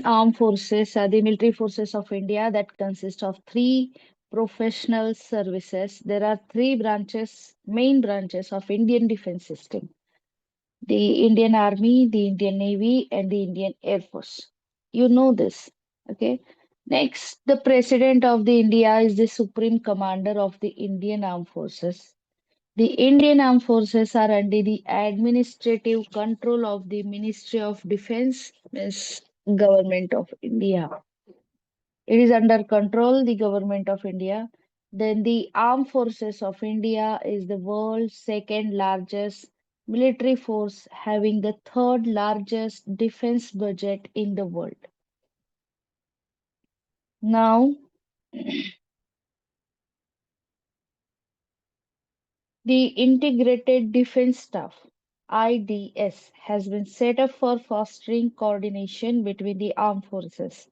armed forces are the military forces of India that consist of three professional services. There are three branches, main branches of Indian defense system: the Indian Army, the Indian Navy, and the Indian Air Force. You know this, okay? Next, the President of the India is the Supreme Commander of the Indian Armed Forces. The Indian Armed Forces are under the administrative control of the Ministry of Defense, means Government of India. It is under control the Government of India. Then the Armed Forces of India is the world's second largest military force, having the third largest defense budget in the world. Now, the Integrated Defense Staff IDS has been set up for fostering coordination between the armed forces.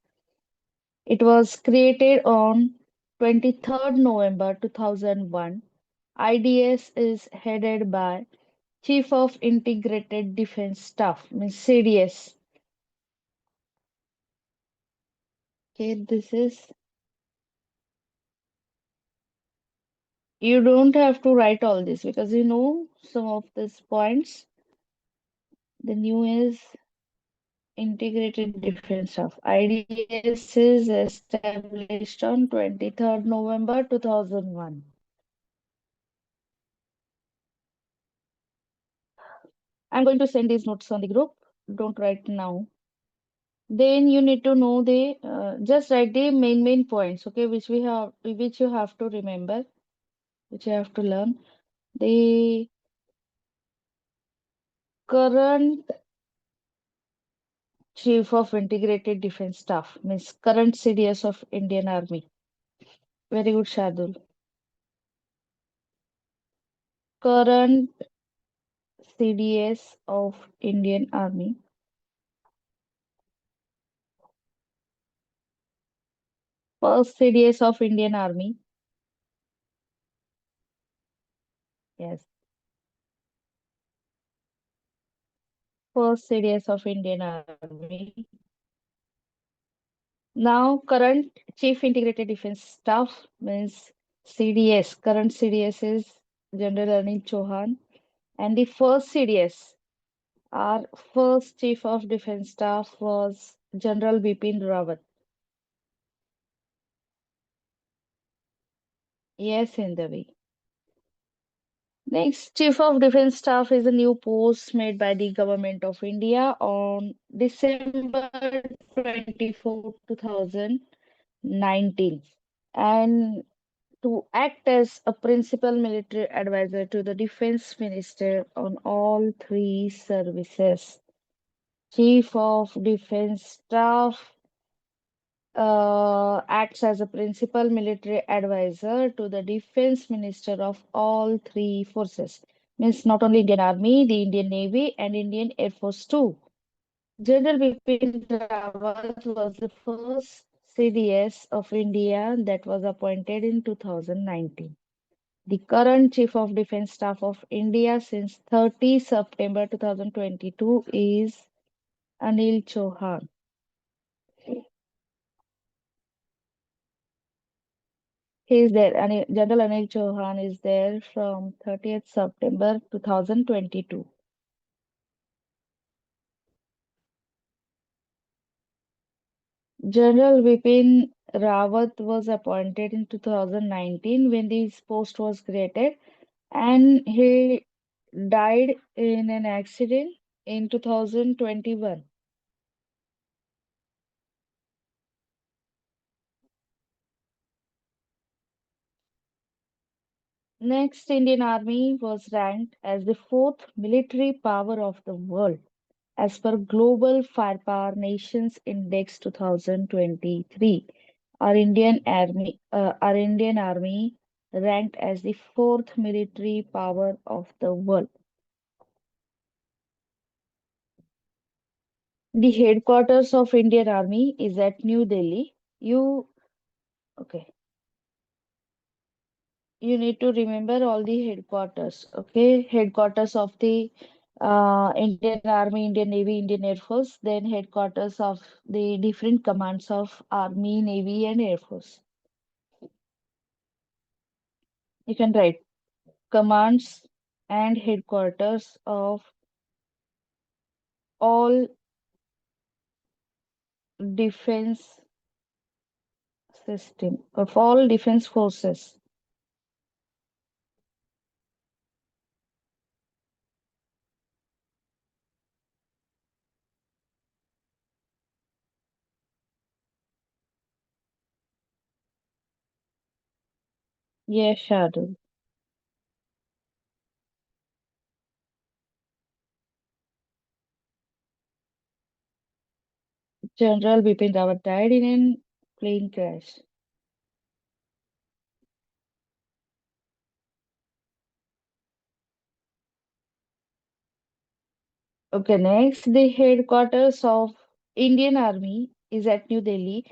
It was created on 23rd November 2001. IDS is headed by Chief of Integrated Defense Staff, means CDS. Okay, this is, you don't have to write all this because you know some of these points. The new is Integrated Defense Staff. IDS is established on 23rd November 2001. I'm going to send these notes on the group. Don't write now. Then you need to know the just write the main points, okay, which you have to remember, which you have to learn. The current Chief of Integrated Defense Staff means current CDS of Indian Army. Very good, Shardul. Current CDS of Indian Army. First CDS of Indian Army. Yes. First CDS of Indian Army. Now, current Chief Integrated Defense Staff means CDS. Current CDS is General Anil Chauhan. And the first CDS, our first Chief of Defense Staff was General Bipin Rawat. Yes, Hindavi. Next, Chief of Defense Staff is a new post made by the Government of India on December 24, 2019. And to act as a principal military advisor to the defense minister on all three services. Chief of Defense Staff acts as a principal military advisor to the defense minister of all three forces. Means not only Indian Army, the Indian Navy, and Indian Air Force too. General Bipin Rawat was the first CDS of India that was appointed in 2019. The current Chief of Defense Staff of India since 30 September 2022 is Anil Chauhan. He is there. General Anil Chauhan is there from 30th September 2022. General Vipin Rawat was appointed in 2019 when this post was created, and he died in an accident in 2021. Next, Indian Army was ranked as the fourth military power of the world as per Global Firepower Nations Index 2023. Our Indian Army ranked as the fourth military power of the world. The headquarters of Indian Army is at New Delhi. Okay. You need to remember all the headquarters. Okay, headquarters of the Indian Army, Indian Navy, Indian Air Force, then headquarters of the different commands of Army, Navy, and Air Force. You can write commands and headquarters of all defense of all defense forces. Yes, Shardul. General Bipin Rawat died in a plane crash. Okay, next, the headquarters of Indian Army is at New Delhi,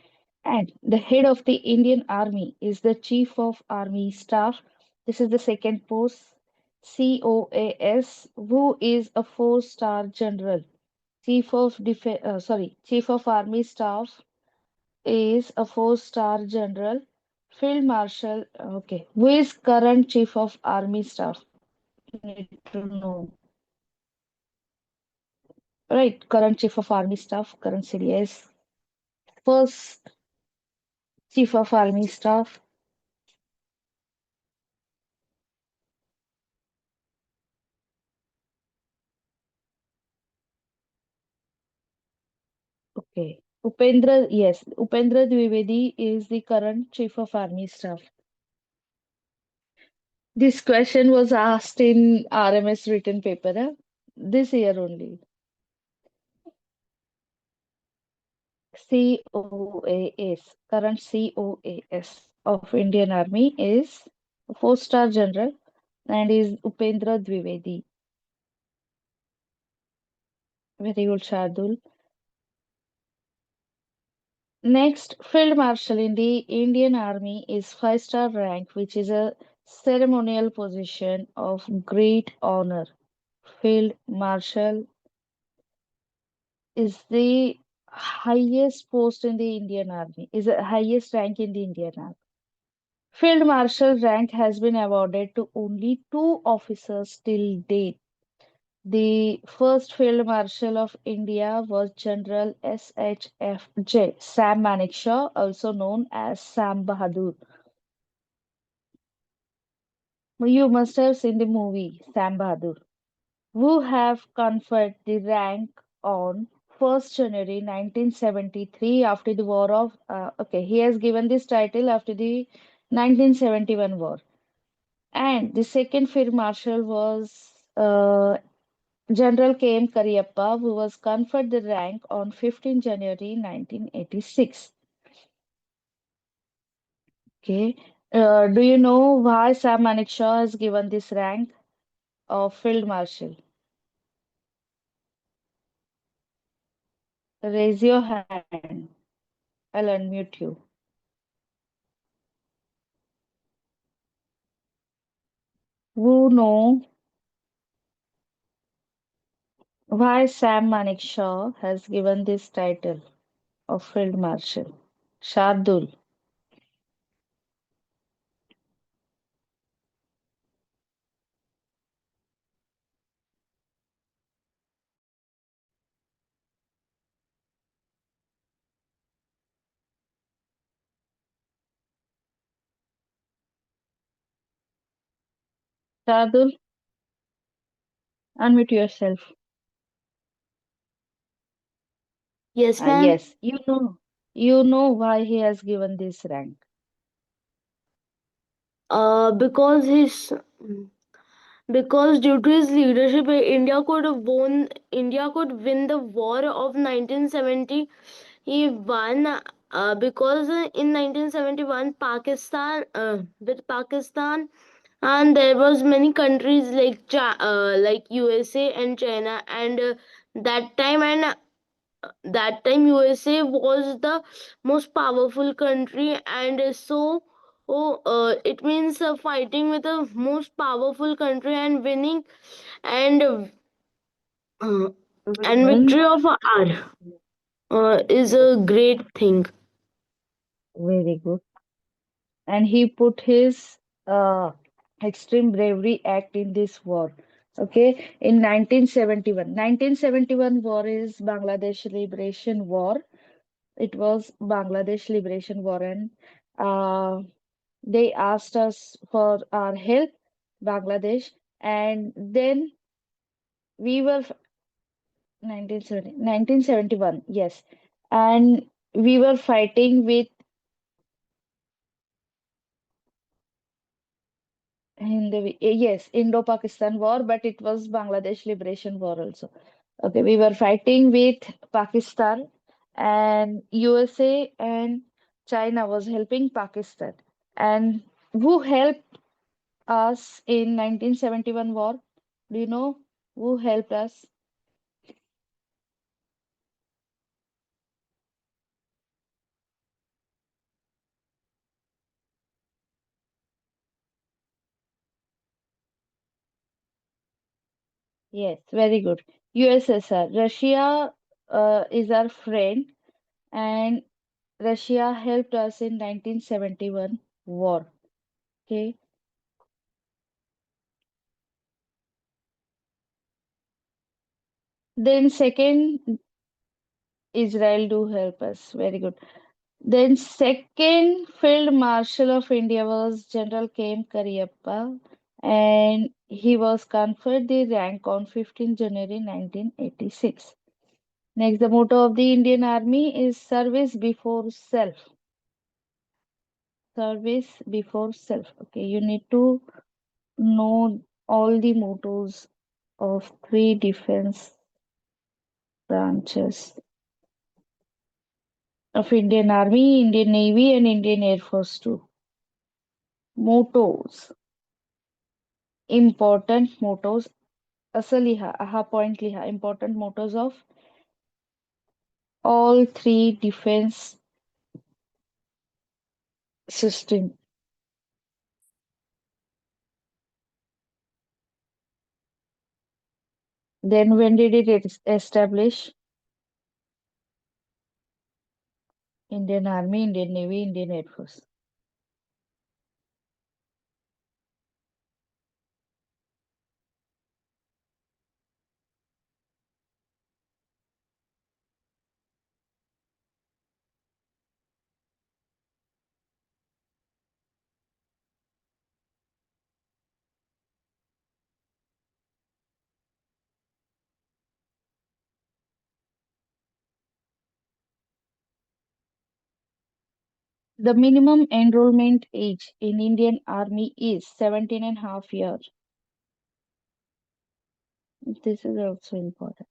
and the head of the Indian Army is the Chief of Army Staff. This is the second post, COAS, who is a four-star general. Chief of Army Staff is a four-star general. Field Marshal, okay, who is current Chief of Army Staff? Need to know. Right, current Chief of Army Staff, current CDS. First Chief of Army Staff. Okay. Upendra Dwivedi is the current Chief of Army Staff. This question was asked in RMS written paper, this year only. COAS, current COAS of Indian Army is a four-star general and is Upendra Dwivedi. Very good, Shardul. Next, Field Marshal in the Indian Army is five-star rank, which is a ceremonial position of great honor. Field Marshal is the highest post in the Indian Army, is the highest rank in the Indian Army. Field Marshal rank has been awarded to only two officers till date. The first Field Marshal of India was General SHFJ Sam Manekshaw, also known as Sam Bahadur. You must have seen the movie Sam Bahadur, who have conferred the rank on 1st January 1973 after the war of he has given this title after the 1971 war. And the second Field Marshal was General K.M. Kariappa, who was conferred the rank on 15 January 1986. Okay. Do you know why Sam Manekshaw has given this rank of Field Marshal? Raise your hand. I'll unmute you. Who know why Sam Manekshaw has given this title of Field Marshal? Shardul. Shardul, unmute yourself. Yes, ma'am. Yes, you know why he has given this rank. Because his because due to his leadership, India could win the war of 1970. He won because in 1971 Pakistan, and there was many countries like USA and China, and that time and that time USA was the most powerful country, and it means fighting with the most powerful country and winning, and uh, and Winning. victory of R is a great thing. Very good. And he put his extreme bravery act in this war. Okay, in 1971. 1971 war is Bangladesh Liberation War. It was Bangladesh Liberation War, and uh, they asked us for our help, Bangladesh, and then we were 1971, yes, and we were fighting with yes, Indo-Pakistan War, but it was Bangladesh Liberation War also. Okay, we were fighting with Pakistan, and USA and China was helping Pakistan. And who helped us in 1971 war? Do you know who helped us? Yes, very good. USSR. Russia is our friend, and Russia helped us in 1971 war. Okay. Then second, Israel do help us. Very good. Then second Field Marshal of India was General K.M. Kariappa, and he was conferred the rank on 15 January 1986. Next, the motto of the Indian Army is service before self. Service before self. Okay, you need to know all the mottos of three defense branches of Indian Army, Indian Navy, and Indian Air Force too. Mottos, important mottos. असं लिहा हा point लिहा important mottos of all three defense system. Then when did it establish? Indian Army, Indian Navy, Indian Air Force. The minimum enrollment age in Indian Army is 17 and a half years. This is also important.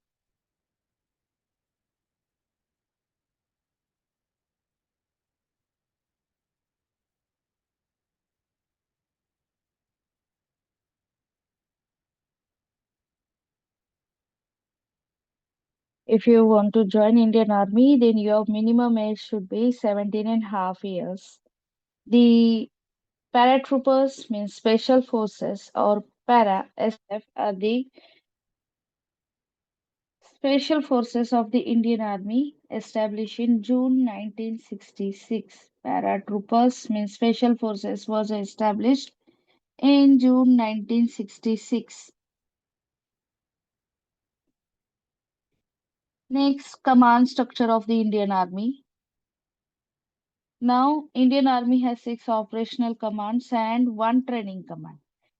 If you want to join Indian Army, then your minimum age should be 17 and a half years. The paratroopers means special forces or para SF are the special forces of the Indian Army established in June 1966. Paratroopers means special forces was established in June 1966. Next, command structure of the Indian Army. Now, Indian Army has 6 operational commands and 1 training command,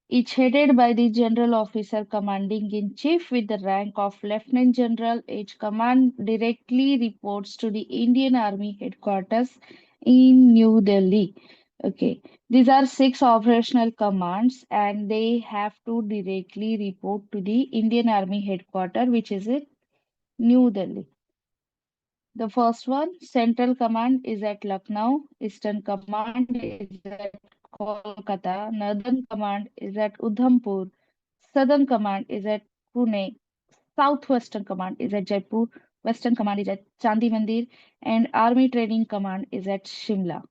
each headed by the General Officer Commanding in Chief with the rank of Lieutenant General. Each command directly reports to the Indian Army headquarters in New Delhi. Okay, these are 6 operational commands and they have to directly report to the Indian Army headquarters, which is in New Delhi. The first one, Central Command is at Lucknow, Eastern Command is at Kolkata, Northern Command is at Udhampur, Southern Command is at Pune, Southwestern Command is at Jaipur, Western Command is at Chandi Mandir, and Army Training Command is at Shimla.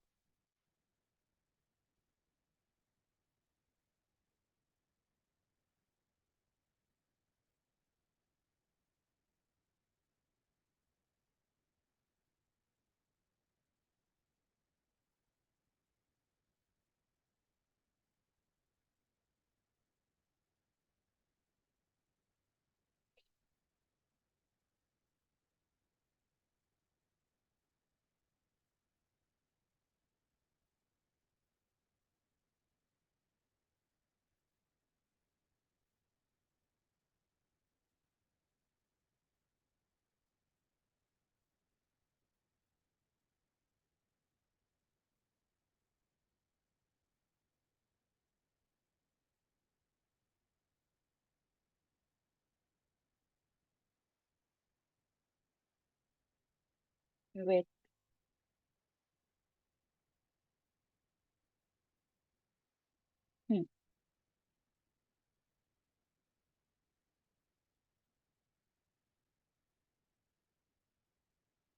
Wait. Hmm.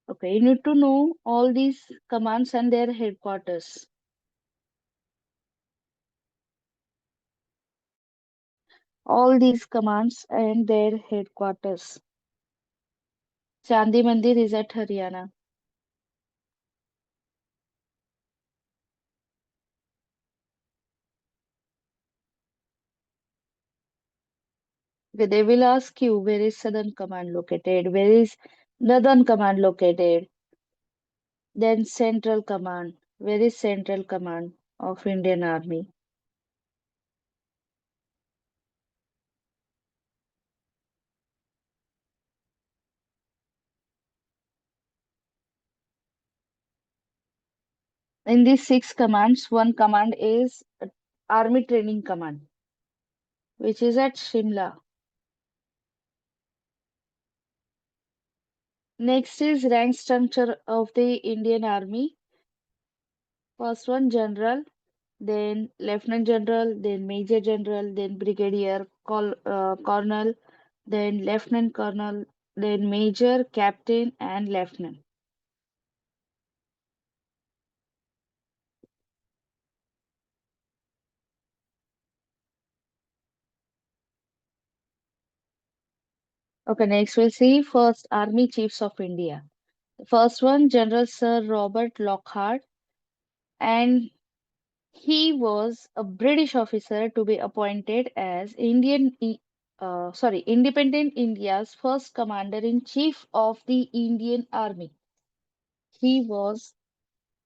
Okay, you need to know all these commands and their headquarters. All these commands and their headquarters. Chandi Mandir is at Haryana. Okay, they will ask you where is Southern Command located, where is Northern Command located, then Central Command, where is Central Command of Indian Army. In these six commands, one command is Army Training Command, which is at Shimla. Next is rank structure of the Indian Army. First one, General, then Lieutenant General, then Major General, then Brigadier, Colonel, then Lieutenant Colonel, then Major, Captain, and Lieutenant. Okay, next we'll see first Army Chiefs of India. The first one, General Sir Robert Lockhart, and he was a British officer to be appointed as Independent India's first Commander-in-Chief of the Indian Army. He was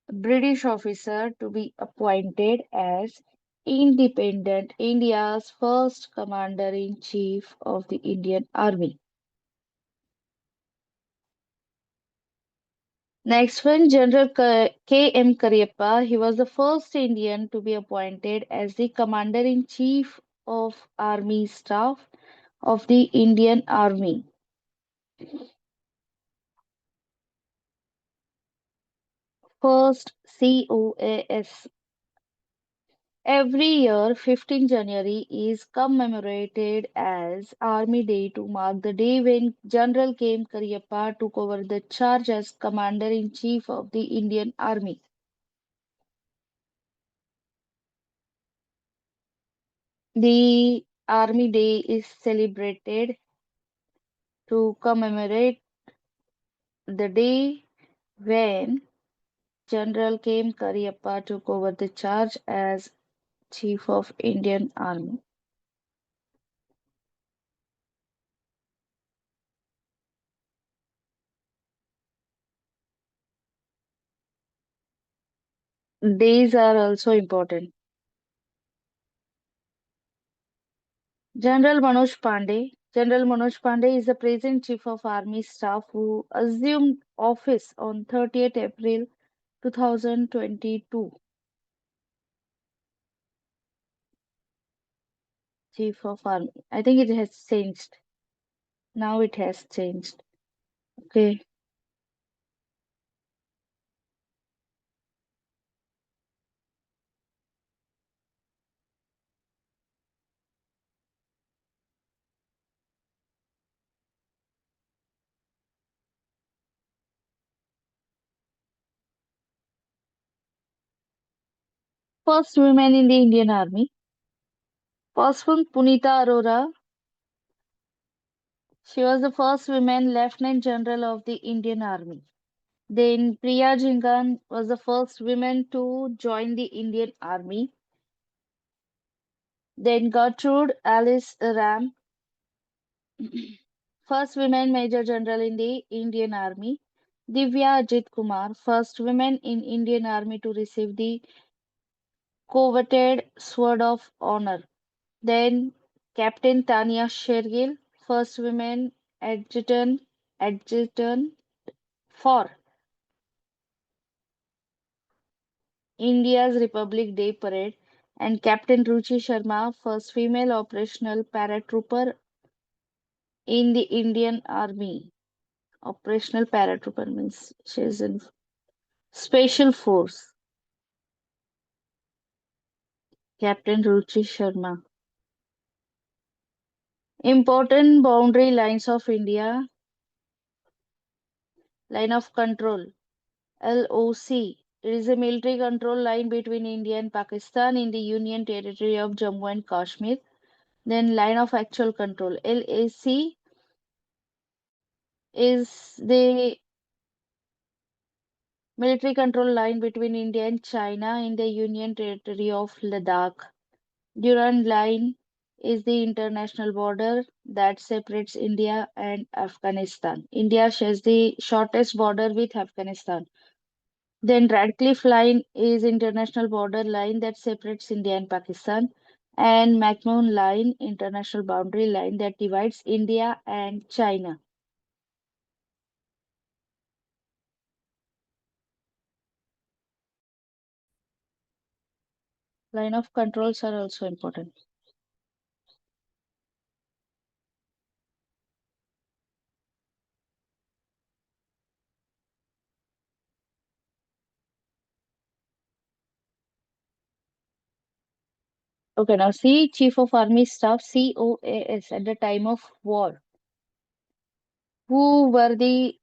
a British officer to be appointed as Independent India's first Commander-in-Chief of the Indian Army. Next one, General K.M. Cariappa. He was the first Indian to be appointed as the Commander-in-Chief of Army Staff of the Indian Army. First COAS. Every year, 15 January is commemorated as Army Day to mark the day when General K.M. Cariappa took over the charge as Commander-in-Chief of the Indian Army. The Army Day is celebrated to commemorate the day when General K.M. Cariappa took over the charge as Chief of Indian Army. Days are also important. General Manoj Pandey. General Manoj Pandey is the present Chief of Army Staff who assumed office on 30th April 2022. Chief of Army. I think it has changed. Now it has changed. Okay. First women in the Indian Army. First one, Punita Arora. She was the first woman Lieutenant General of the Indian Army. Then Priya Jingan was the first woman to join the Indian Army. Then Gertrude Alice Ram, first woman Major General in the Indian Army. Divya Ajit Kumar, first woman in Indian Army to receive the coveted Sword of Honor. Then Captain Tanya Shergill, first woman adjutant for India's Republic Day Parade, and Captain Ruchi Sharma, first female operational paratrooper in the Indian Army. Operational paratrooper means she is in special force. Captain Ruchi Sharma. Important boundary lines of India. Line of control. LOC. It is a military control line between India and Pakistan in the Union Territory of Jammu and Kashmir. Then line of actual control. LAC is the military control line between India and China in the Union Territory of Ladakh. Durand Line is the international border that separates India and Afghanistan. India shares the shortest border with Afghanistan. Then Radcliffe Line is international border line that separates India and Pakistan. And McMahon Line, international boundary line that divides India and China. Line of controls are also important. Okay, now see Chief of Army Staff, COAS, at the time of war. Who were the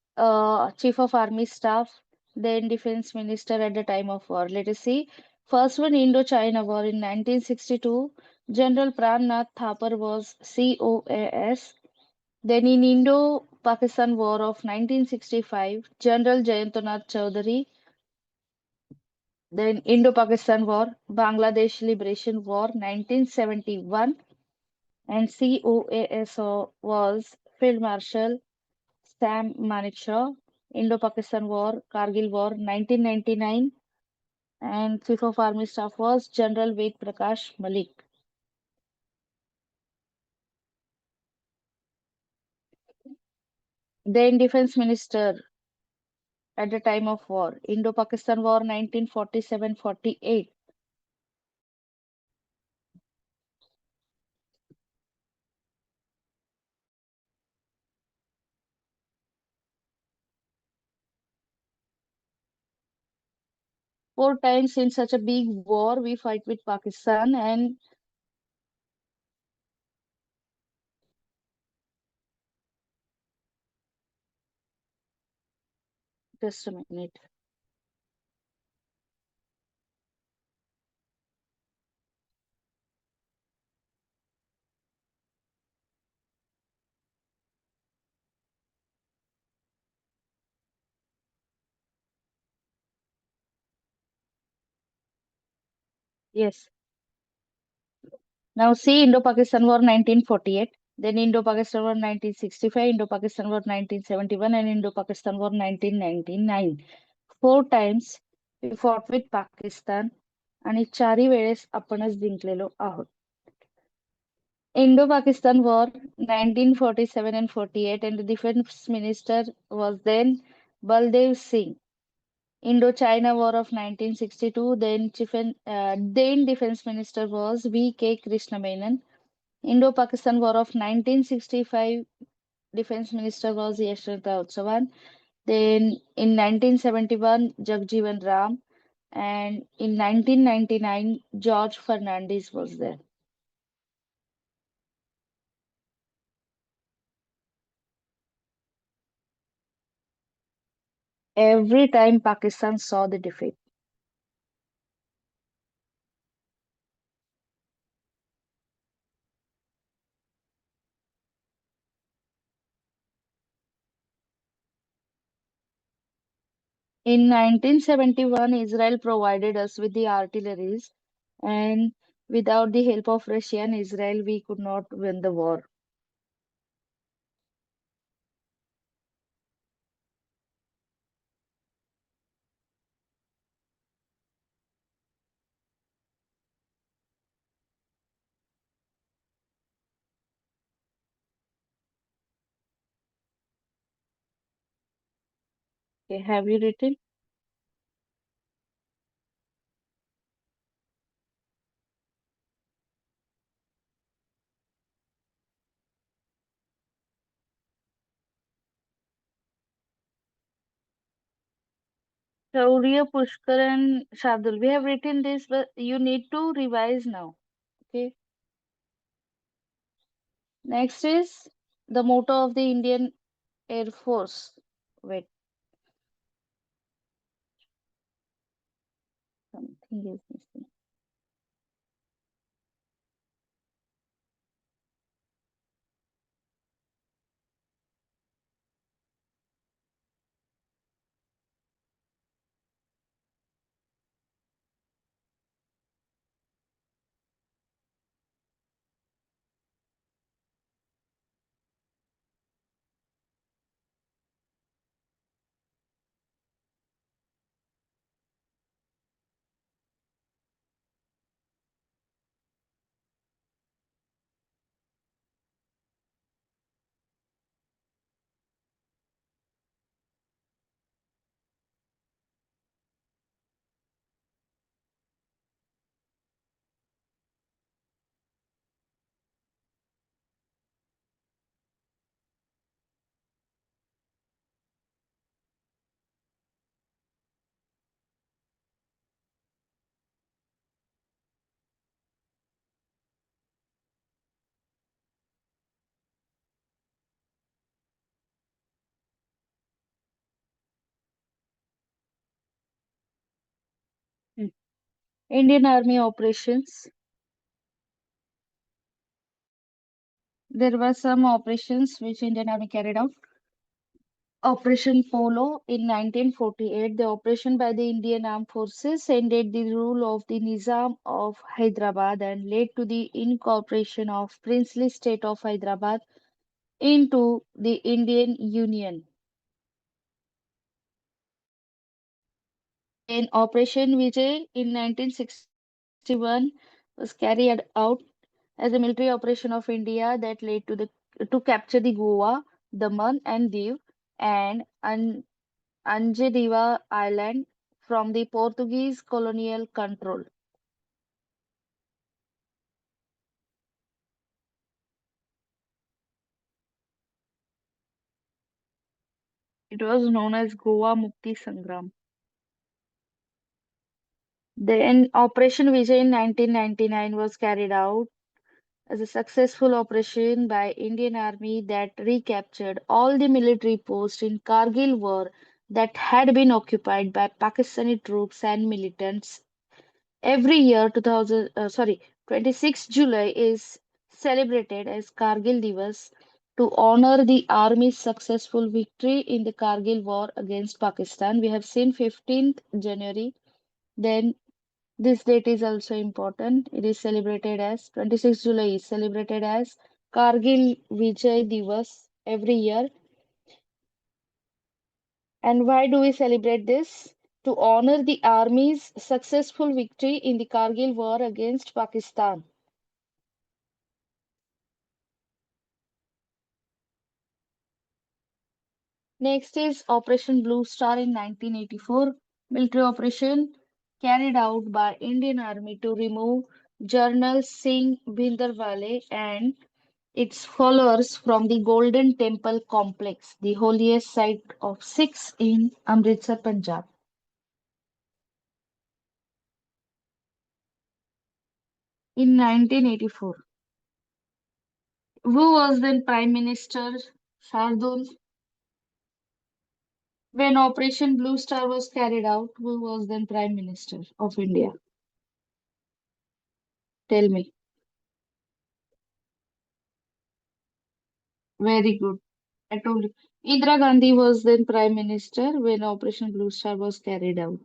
Chief of Army Staff, then Defense Minister at the time of war? Let us see. First one, Indo-China War in 1962. General Pran Nath Thapar was COAS. Then in Indo-Pakistan War of 1965, General Jayantonath Chowdhury. Then Indo-Pakistan War, Bangladesh Liberation War 1971, and COAS was Field Marshal Sam Manekshaw. Indo-Pakistan War, Kargil War 1999, and Chief of Army Staff was General Ved Prakash Malik. Then Defense Minister at the time of war, Indo-Pakistan War 1947-48. Four times in such a big war we fight with Pakistan, and just a minute. Yes. Now see Indo-Pakistan War 1948, then Indo-Pakistan War 1965, Indo-Pakistan War 1971, and Indo-Pakistan War 1999. Four times we fought with Pakistan आणि चारही वेळेस आपणच जिंकलेलो आहोत. Indo-Pakistan War 1947 and 48, and the defense minister was then Baldev Singh. Indo-China War of 1962, then defense minister was V.K. Krishna Menon. Indo-Pakistan War of 1965, defense minister was Yashwant Chauhan. Then in 1971, Jagjeevan Ram. And in 1999, George Fernandez was there. Every time Pakistan saw the defeat. In 1971, Israel provided us with the artilleries, and without the help of Russia and Israel, we could not win the war. Okay, have you written? Shaurya, Pushkar, and Shardul. We have written this, but you need to revise now. Okay. Next is the motto of the Indian Air Force. Wait, something is missing. Hmm. Indian Army operations. There were some operations which Indian Army carried out. Operation Polo in 1948, the operation by the Indian Armed Forces ended the rule of the Nizam of Hyderabad and led to the incorporation of princely state of Hyderabad into the Indian Union. Then Operation Vijay in 1961 was carried out as a military operation of India that led to capture the Goa, Daman and Diu and Anjadiva Island from the Portuguese colonial control. It was known as Goa Mukti Sangram. Then Operation Vijay in 1999 was carried out as a successful operation by Indian Army that recaptured all the military posts in Kargil war that had been occupied by Pakistani troops and militants. Every year 26 July is celebrated as Kargil Divas to honor the army's successful victory in the Kargil war against Pakistan. We have seen 15th January. Then this date is also important. It is celebrated as 26 July is celebrated as Kargil Vijay Divas every year. And why do we celebrate this? To honor the army's successful victory in the Kargil war against Pakistan. Next is Operation Blue Star in 1984, military operation carried out by Indian Army to remove General Singh Bhindranwale and its followers from the Golden Temple complex, the holiest site of Sikhs in Amritsar, Punjab. In 1984, who was then Prime Minister? Shardul. When Operation Blue Star was carried out, who was then Prime Minister of India? Tell me. Very good. I told you. Indira Gandhi was then Prime Minister when Operation Blue Star was carried out.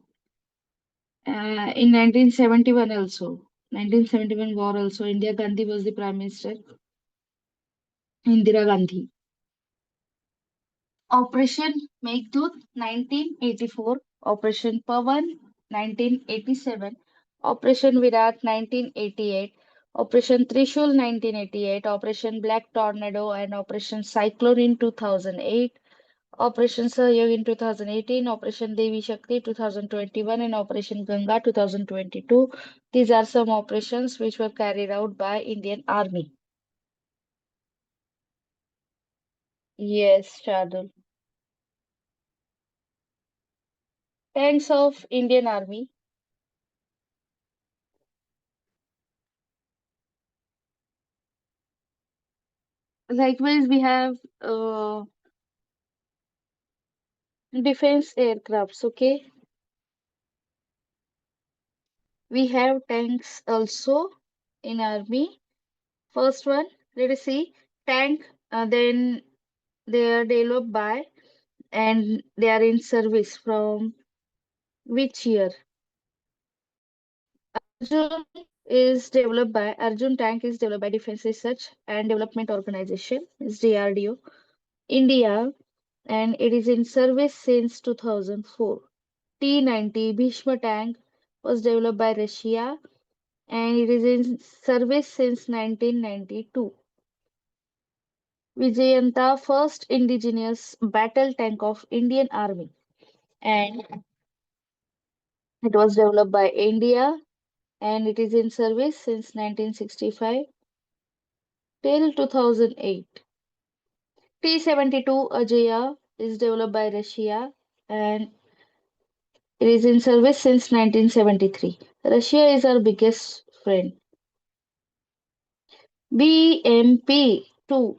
In 1971 also, 1971 war also, India Gandhi was the Prime Minister. Indira Gandhi. Operation Meghdut 1984, Operation Pawan 1987, Operation Virat 1988, Operation Trishul 1988, Operation Black Tornado and Operation Cyclone in 2008, Operation Sahyog in 2018, Operation Devi Shakti 2021, and Operation Ganga 2022. These are some operations which were carried out by Indian Army. Yes, Shardul. Tanks of Indian Army. Likewise, we have defense aircrafts. Okay, we have tanks also in army. First one, let us see tank. Then they are developed by and they are in service from which year? Arjun is developed by Arjun tank is developed by Defense Research and Development Organization, is DRDO, India, and it is in service since 2004. T-90 Bhishma tank was developed by Russia and it is in service since 1992. Vijayanta, first indigenous battle tank of Indian Army, and it was developed by India and it is in service since 1965 till 2008. T-72 Ajaya is developed by Russia and it is in service since 1973. Russia is our biggest friend. BMP-2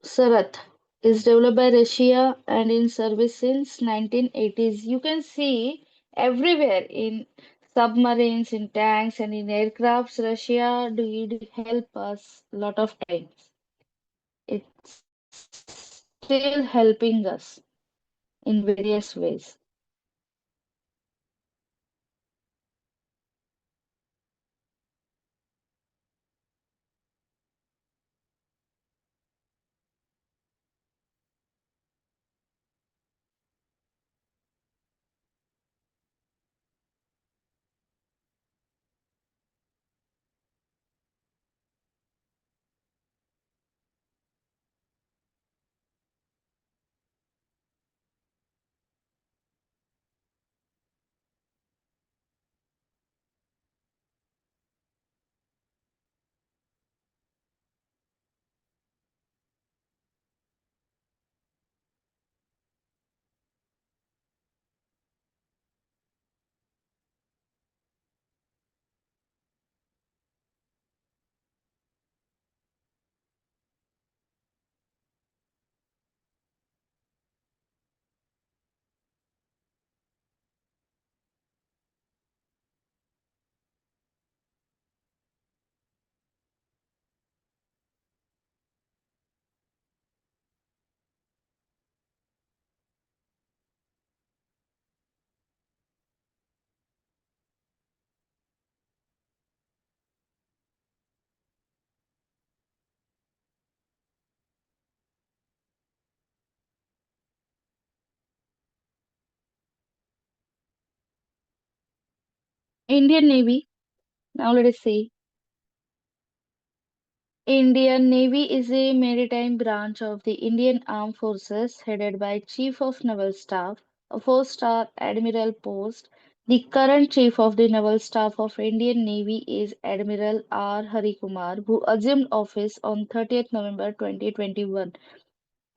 Sarath is developed by Russia and in service since 1980s. You can see everywhere in submarines, in tanks, and in aircrafts, Russia did help us a lot of times. It's still helping us in various ways. Indian Navy. Now let us see. Indian Navy is a maritime branch of the Indian Armed Forces headed by Chief of Naval Staff, a four-star admiral post. The current Chief of the Naval Staff of Indian Navy is Admiral R. Hari Kumar, who assumed office on 30th November 2021.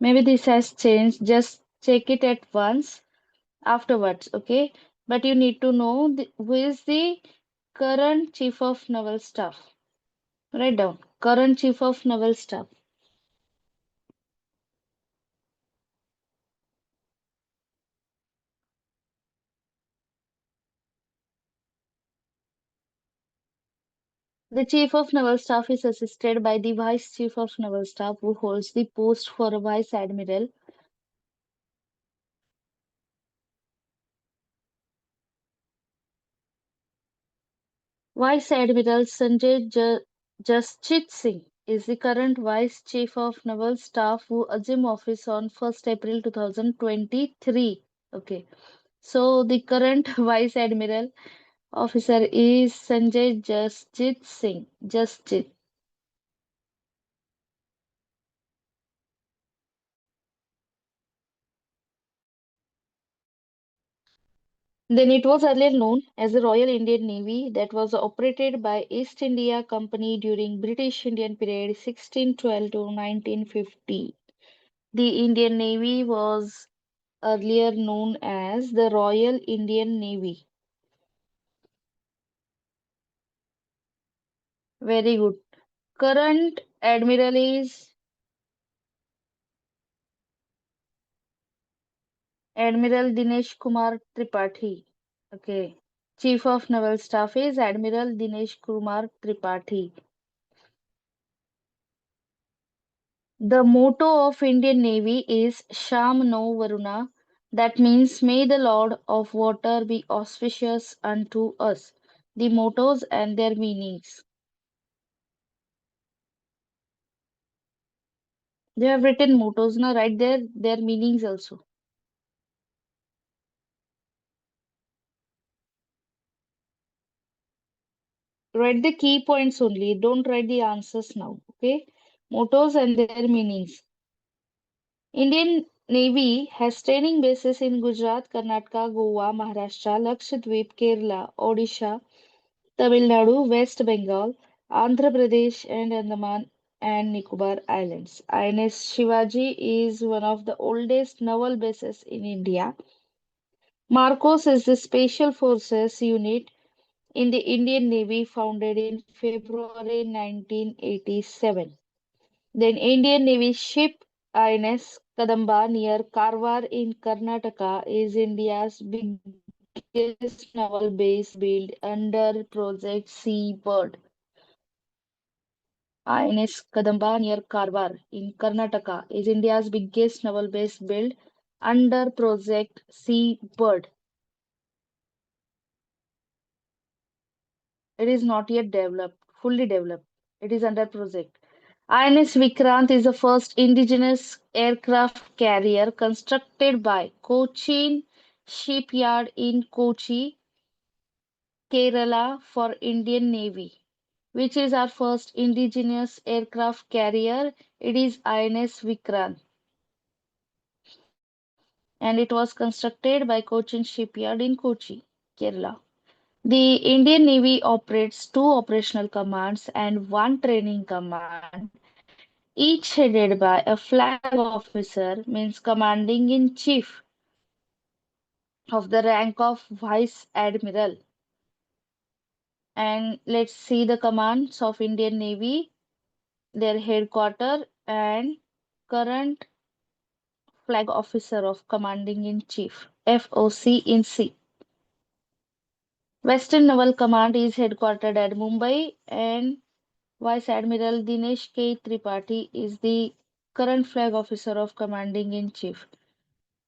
Maybe this has changed. Just check it at once afterwards, okay? But you need to know who is the current Chief of Naval Staff. Write down current Chief of Naval Staff. The Chief of Naval Staff is assisted by the Vice Chief of Naval Staff, who holds the post for a Vice Admiral. Vice Admiral Sanjay Jaschit Singh is the current Vice Chief of Naval Staff, who assumed office on 1st April 2023. Okay, so the current Vice Admiral officer is Sanjay Jaschit Singh. Jaschit. Then it was earlier known as the Royal Indian Navy that was operated by East India Company during British Indian period 1612 to 1950. The Indian Navy was earlier known as the Royal Indian Navy? Very good. Current admiral is Admiral Dinesh Kumar Tripathi. Okay. Chief of Naval Staff is Admiral Dinesh Kumar Tripathi. The motto of Indian Navy is Sham no Varuna. That means may the Lord of water be auspicious unto us. The mottos and their meanings. They have written mottos now, right there, their meanings also. Write the key points only. Don't write the answers now. Okay. Mottos and their meanings. Indian Navy has training bases in Gujarat, Karnataka, Goa, Maharashtra, Lakshadweep, Kerala, Odisha, Tamil Nadu, West Bengal, Andhra Pradesh, and Andaman and Nicobar Islands. INS Shivaji is one of the oldest naval bases in India. Marcos is the Special Forces unit in the Indian Navy founded in February 1987. Then Indian Navy ship INS Kadamba near Karwar in Karnataka is India's biggest naval base built under Project Sea Bird. INS Kadamba near Karwar in Karnataka is India's biggest naval base built under Project Sea Bird. It is not yet developed, fully developed. It is under project. INS Vikrant is the first indigenous aircraft carrier constructed by Cochin Shipyard in Kochi, Kerala for Indian Navy, which is our first indigenous aircraft carrier. It is INS Vikrant and it was constructed by Cochin Shipyard in Kochi, Kerala. The Indian Navy operates two operational commands and one training command, each headed by a flag officer, means commanding in chief of the rank of Vice Admiral. And let's see the commands of Indian Navy, their headquarters and current flag officer of commanding in chief, FOC in C. Western Naval Command is headquartered at Mumbai and Vice Admiral Dinesh K. Tripathi is the current flag officer of commanding in chief.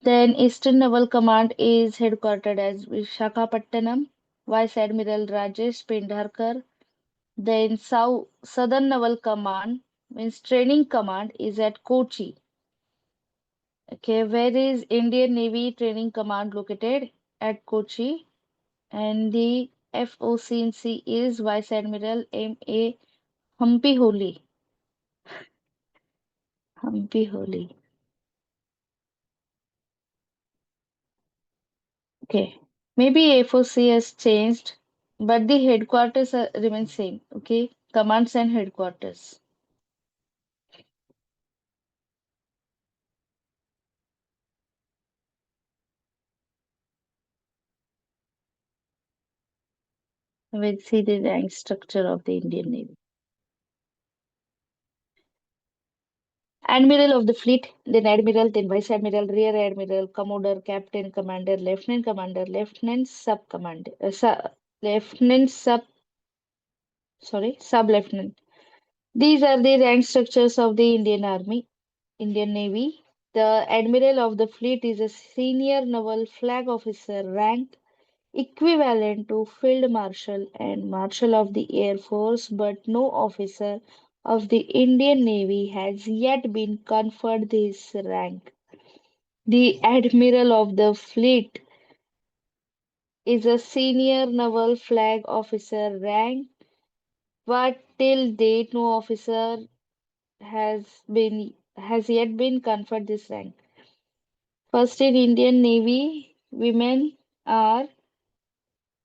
Then Eastern Naval Command is headquartered at Visakhapatnam. Vice Admiral Rajesh Pendharkar. Then Southern Naval Command means Training Command is at Kochi. Okay, where is Indian Navy Training Command located? At Kochi. And the FOCNC is Vice Admiral M.A. Humpy Holi. Humpy Holi. Okay. Maybe FOC has changed, but the headquarters remain same. Okay. Commands and headquarters. We'll see the rank structure of the Indian Navy. Admiral of the fleet, then Admiral, then Vice Admiral, Rear Admiral, Commodore, Captain, Commander, Lieutenant, Sub Commander, Lieutenant, Sub Lieutenant. These are the rank structures of the Indian Army, Indian Navy. The Admiral of the fleet is a senior naval flag officer rank equivalent to Field Marshal and Marshal of the Air Force, but no officer of the Indian Navy has yet been conferred this rank. The Admiral of the Fleet is a senior naval flag officer rank, but till date no officer has yet been conferred this rank. First in Indian Navy, women are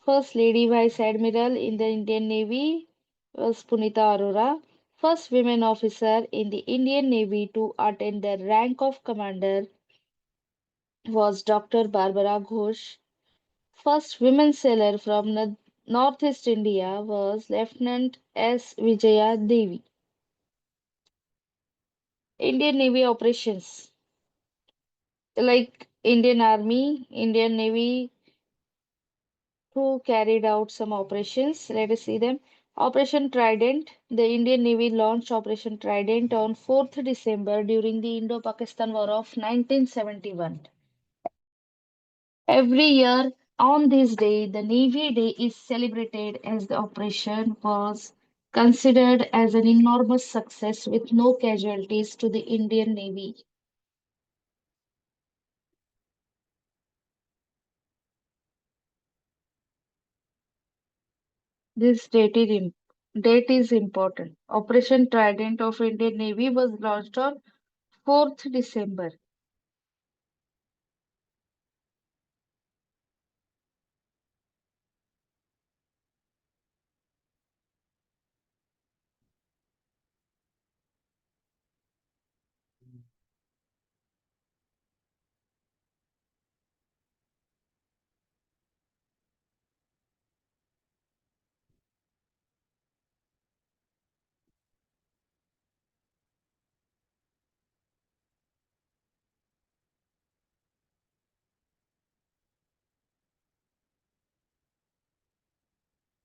First Lady Vice Admiral in the Indian Navy was Punita Arora, first women officer in the Indian Navy to attain the rank of commander was Dr. Barbara Ghosh. First women sailor from Northeast India was Lieutenant S. Vijaya Devi. Indian Navy operations like Indian Army, Indian Navy who carried out some operations. Let us see them. Operation Trident. The Indian Navy launched Operation Trident on 4th December during the Indo-Pakistan War of 1971. Every year on this day, the Navy Day is celebrated as the operation was considered as an enormous success with no casualties to the Indian Navy. This date is important. Operation Trident of Indian Navy was launched on 4th December.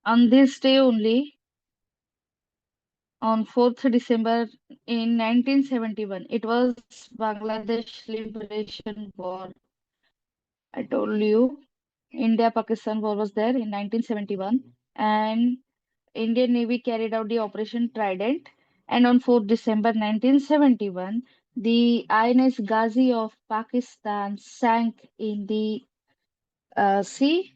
On this day only, on 4th December in 1971, it was Bangladesh Liberation War. I told you, India-Pakistan War was there in 1971, and Indian Navy carried out the Operation Trident. And on 4th December 1971, the INS Ghazi of Pakistan sank in the sea.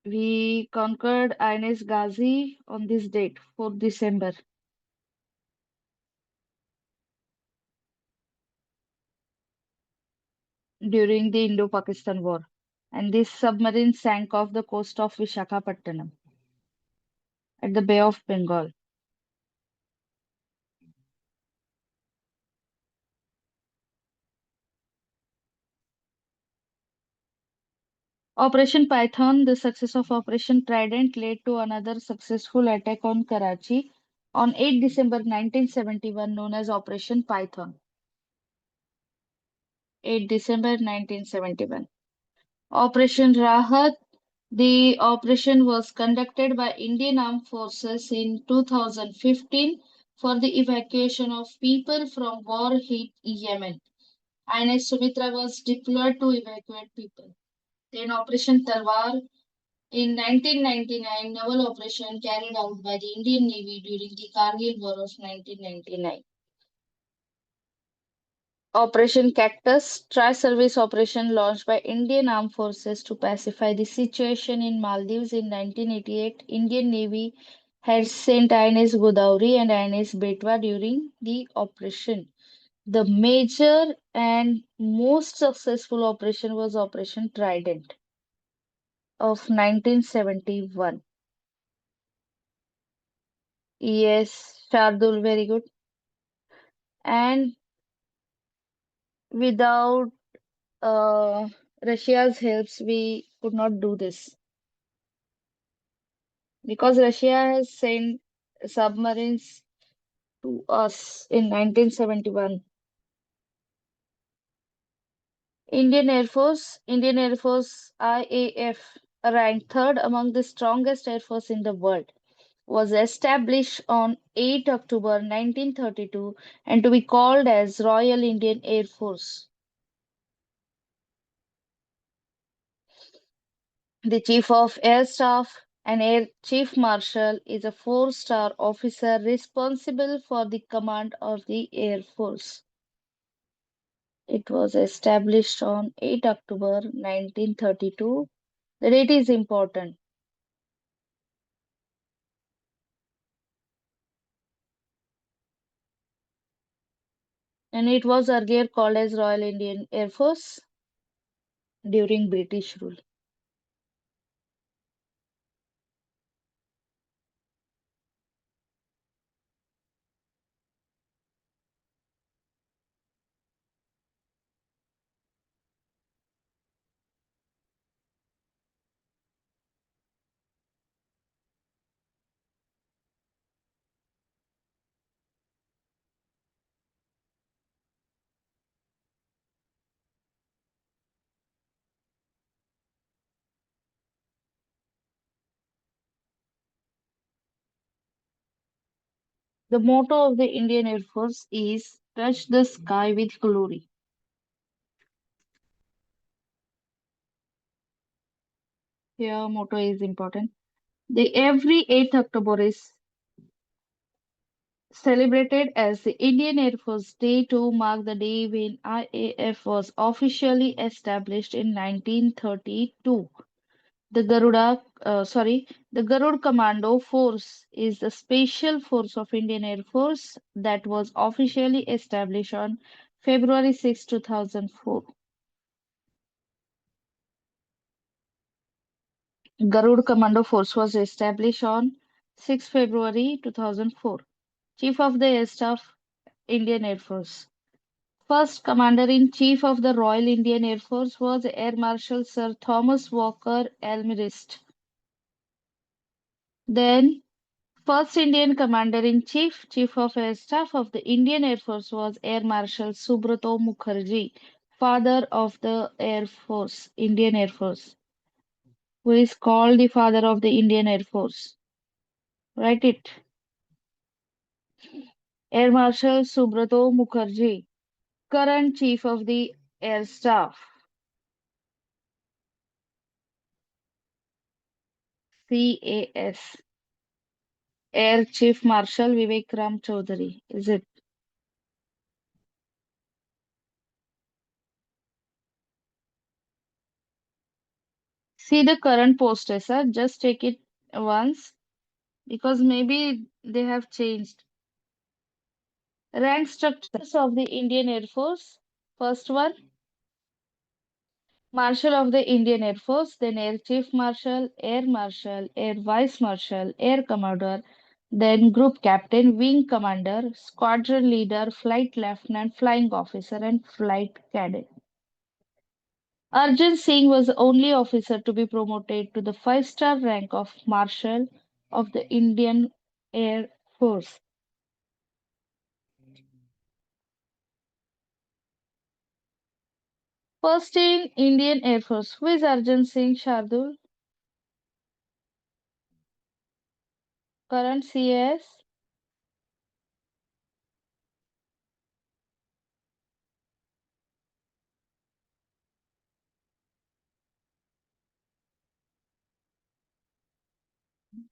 We conquered INS Ghazi on this date, 4th December, during the Indo-Pakistan War. And this submarine sank off the coast of Vishakhapatnam at the Bay of Bengal. Operation Python, the success of Operation Trident led to another successful attack on Karachi on 8 December 1971, known as Operation Python. 8 December 1971. Operation Rahat. The operation was conducted by Indian Armed Forces in 2015 for the evacuation of people from war-hit Yemen. INS Sumitra was deployed to evacuate people. Then Operation Talwar in 1999, naval operation carried out by the Indian Navy during the Kargil War of 1999. Operation Cactus, tri-service operation launched by Indian Armed Forces to pacify the situation in Maldives in 1988. Indian Navy had sent INS Godavari and INS Betwa during the operation. The major and most successful operation was Operation Trident of 1971. Yes, Shardul, very good. And without Russia's helps, we could not do this because Russia has sent submarines to us in 1971. Indian Air Force IAF, ranked third among the strongest air force in the world, was established on 8 October 1932 and to be called as Royal Indian Air Force. The Chief of Air Staff, an Air Chief Marshal, is a four-star officer responsible for the command of the Air Force. It was established on 8 October 1932. The date is important. And it was earlier called as Royal Indian Air Force during British rule. The motto of the Indian Air Force is Touch the Sky with Glory. Here, motto is important. The every 8th October is celebrated as the Indian Air Force Day to mark the day when IAF was officially established in 1932. The Garud Commando Force is the special force of Indian Air Force that was officially established on February 6, 2004. Garud Commando Force was established on 6 February 2004. Chief of the Air Staff, Indian Air Force. First Commander-in-Chief of the Royal Indian Air Force was Air Marshal Sir Thomas Walker Elmhirst. Then First Indian Commander-in-Chief, Chief of Air Staff of the Indian Air Force was Air Marshal Subrato Mukherjee, father of the Air Force, Indian Air Force, who is called the father of the Indian Air Force. Write it. Air Marshal Subrato Mukherjee, current Chief of the Air Staff, CAS. Air Chief Marshal Vivek Ram Chaudhary. Is it? See the current poster, sir. Just take it once because maybe they have changed. Rank structures of the Indian Air Force. First one, Marshal of the Indian Air Force, then Air Chief Marshal, Air Vice Marshal, Air Commodore, then Group Captain, Wing Commander, Squadron Leader, Flight Lieutenant, Flying Officer, and Flight Cadet. Arjun Singh was the only officer to be promoted to the five-star rank of Marshal of the Indian Air Force. First in Indian Air Force, who is Arjun Singh Shardul? Current CS,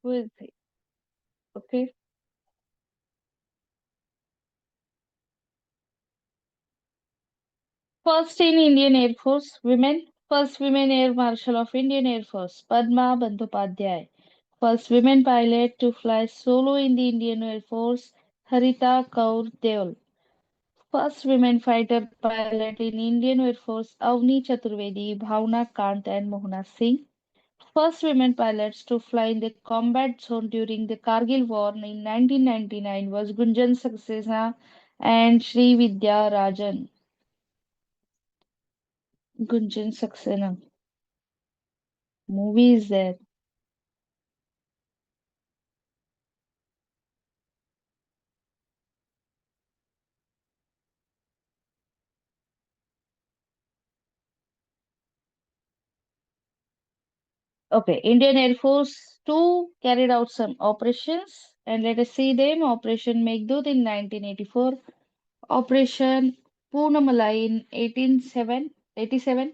who is he? Okay. First in Indian Air Force, women. First women Air Marshal of Indian Air Force, Padma Bandyopadhyay. First women pilot to fly solo in the Indian Air Force, Harita Kaur Deol. First women fighter pilot in Indian Air Force, Avni Chaturvedi, Bhavna Kant, and Mohana Singh. First women pilots to fly in the combat zone during the Kargil War in 1999 was Gunjan Saxena and Sri Vidya Rajan. Gunjan Saxena. Movie is there. Okay, Indian Air Force 2 carried out some operations and let us see them. Operation Meghdut in 1984, Operation Poonamalai in 1887,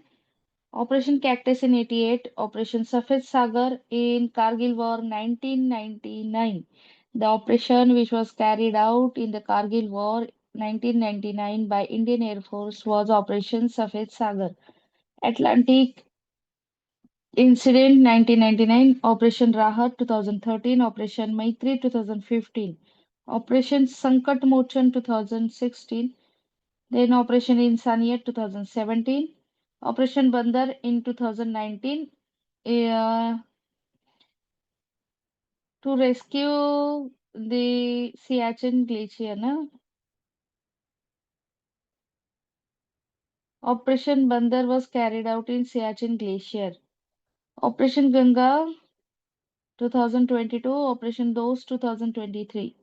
Operation Cactus in 88, Operation Safed Sagar in Kargil War 1999. The operation which was carried out in the Kargil War 1999 by Indian Air Force was Operation Safed Sagar. Atlantic Incident 1999, Operation Rahat 2013, Operation Maitri 2015, Operation Sankat Mochan 2016, then Operation Insaniyat 2017, Operation Bandar in 2019 uh, to rescue the Siachen Glacier. Na? Operation Bandar was carried out in Siachen Glacier. Operation Ganga 2022, Operation Dose 2023.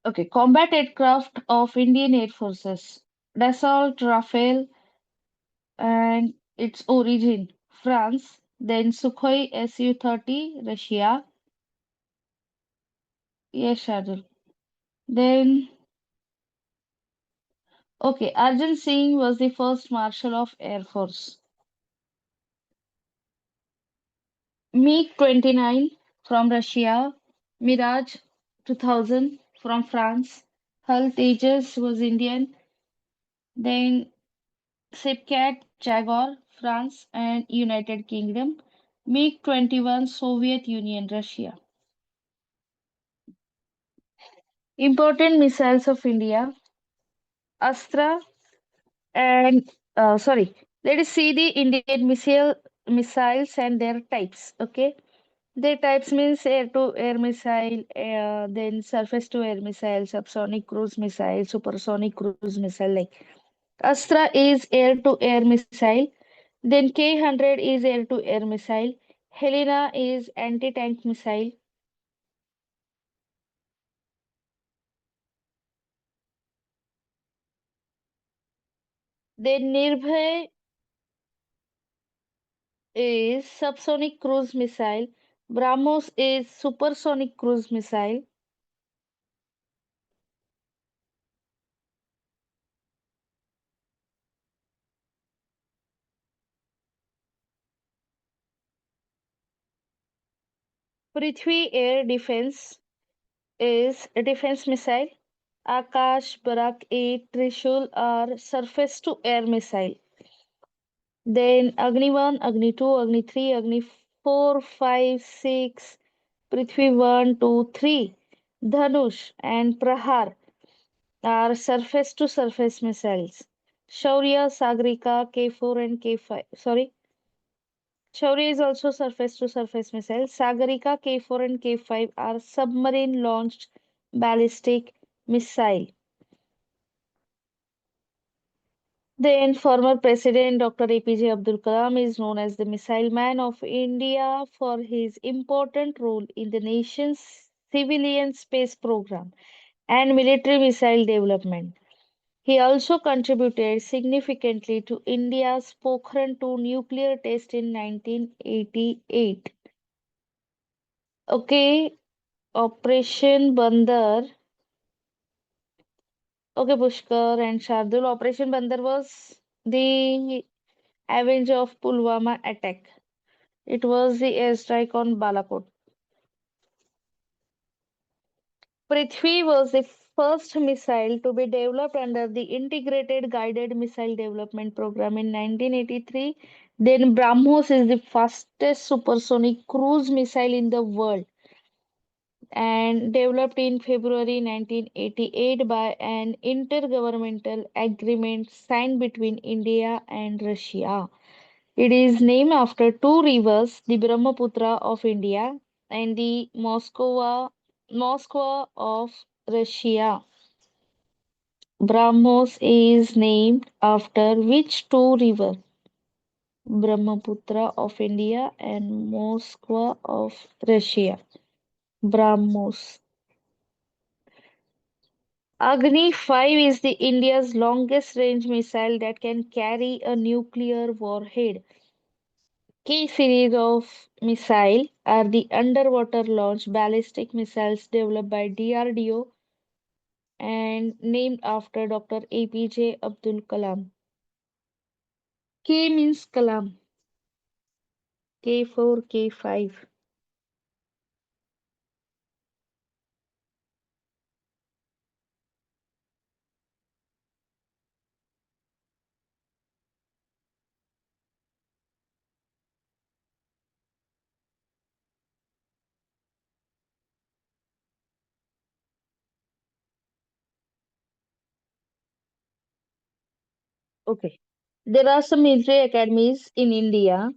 Okay, combat aircraft of Indian Air Forces. Dassault Rafale and its origin, France. Then Sukhoi Su-30, Russia. Yes, Shardul. Then, okay, Arjun Singh was the first Marshal of Air Force. MiG-29 from Russia, Mirage 2000 from France, Hull Tejas was Indian, then Sipcat Jaguar, France and United Kingdom, MiG-21 Soviet Union, Russia. Important missiles of India, Astra and sorry, let us see the Indian missiles and their types. Okay, their types means air to air missile, then surface to air missile, subsonic cruise missile, supersonic cruise missile. Like Astra is air to air missile, then K-100 is air to air missile, Helena is anti-tank missile, then Nirbhay is subsonic cruise missile, BrahMos is supersonic cruise missile. Prithvi Air Defense is a defense missile. Akash, Barak 8, Trishul are surface to air missile. Then Agni 1, Agni 2, Agni 3, Agni 4, 5, 6, Prithvi 1, 2, 3, Dhanush and Prahar are surface to surface missiles. Shaurya, Sagrika, K4 and K5. Sorry, Shaurya is also surface to surface missile. Sagarika, K4 and K5 are submarine launched ballistic missile. Then former President Dr. APJ Abdul Kalam is known as the Missile Man of India for his important role in the nation's civilian space program and military missile development. He also contributed significantly to India's Pokhran 2 nuclear test in 1988. Okay, Operation Bandar. Okay, Pushkar and Shardul. Operation Bandar was the avenge of Pulwama attack. It was the airstrike on Balakot. Prithvi was the first missile to be developed under the Integrated Guided Missile Development Program in 1983. Then BrahMos is the fastest supersonic cruise missile in the world and developed in February 1988 by an intergovernmental agreement signed between India and Russia. It is named after two rivers, the Brahmaputra of India and the Moskva of Russia. BrahMos is named after which two rivers? Brahmaputra of India and Moskva of Russia. BrahMos. Agni 5 is the India's longest range missile that can carry a nuclear warhead. Key series of missile are the underwater launch ballistic missiles developed by DRDO and named after Dr. APJ Abdul Kalam. K means Kalam. K4, K5. Okay. There are some military academies in India.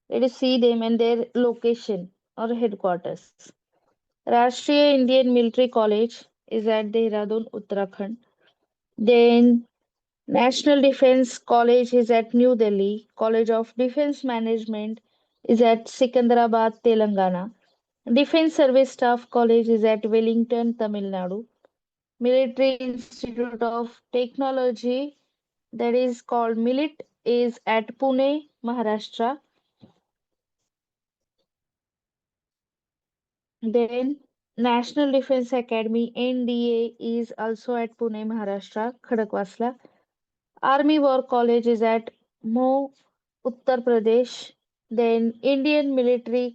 Let us see them and their location or headquarters. Rashtriya Indian Military College is at Dehradun, Uttarakhand. Then National Defence College is at New Delhi. College of Defence Management is at Secunderabad, Telangana. Defence Service Staff College is at Wellington, Tamil Nadu. Military Institute of Technology, that is called MILIT, is at Pune, Maharashtra. Then National Defense Academy NDA is also at Pune, Maharashtra, Khadakwasla. Army War College is at Mo, Uttar Pradesh. Then Indian Military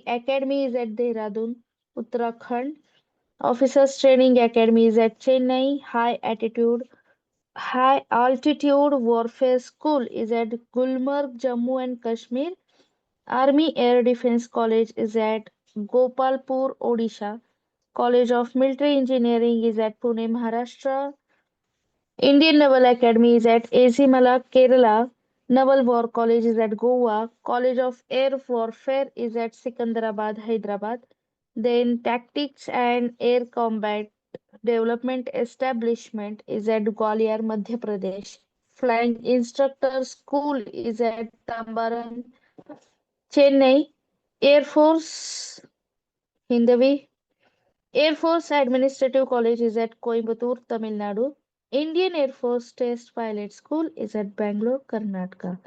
Academy is at Dehradun, Uttarakhand. Officers Training Academy is at Chennai. High Altitude Warfare School is at Gulmarg, Jammu and Kashmir. Army Air Defence College is at Gopalpur, Odisha. College of Military Engineering is at Pune, Maharashtra. Indian Naval Academy is at Ezimala, Kerala. Naval War College is at Goa. College of Air Warfare is at Sikandarabad, Hyderabad. Then Tactics and Air Combat Development Establishment is at Gwalior, Madhya Pradesh. Flying Instructor School is at Tambaran, Chennai. Air Force Hindavi. Air Force Administrative College is at Coimbatore, Tamil Nadu. Indian Air Force Test Pilot School is at Bangalore, Karnataka.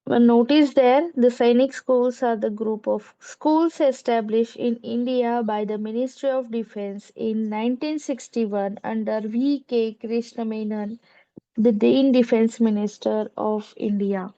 One notice there, the Sainik schools are the group of schools established in India by the Ministry of Defense in 1961 under V.K. Krishna Menon, the then Defense Minister of India.